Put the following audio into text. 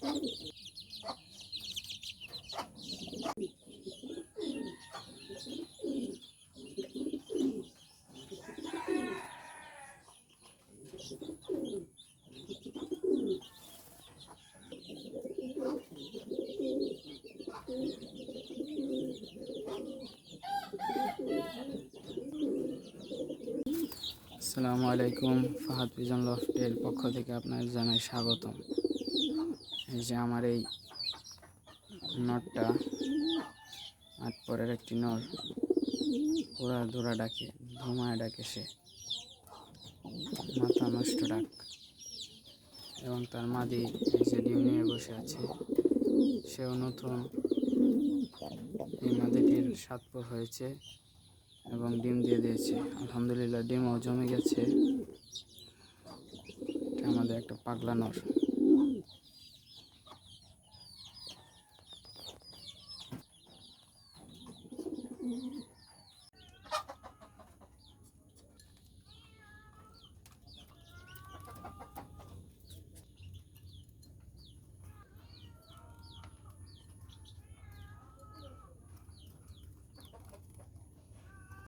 আসসালামু আলাইকুম। ফাহাদ পিজন লফটের পক্ষ থেকে আপনার জানাই স্বাগতম। এই যে আমার এই নরটা, আট পরের একটি নর, ওরা ধরা ডাকে, ধুমায় ডাকে, সে মাথা নষ্ট ডাক। এবং তার মাদি এই যে ডিম নিয়ে বসে আছে, সেও নতুন। এই মাদিটির 7 পর হয়েছে এবং ডিম দিয়ে দিয়েছে। আলহামদুলিল্লাহ, ডিমও জমে গেছে। এটা আমাদের একটা পাগলা নর।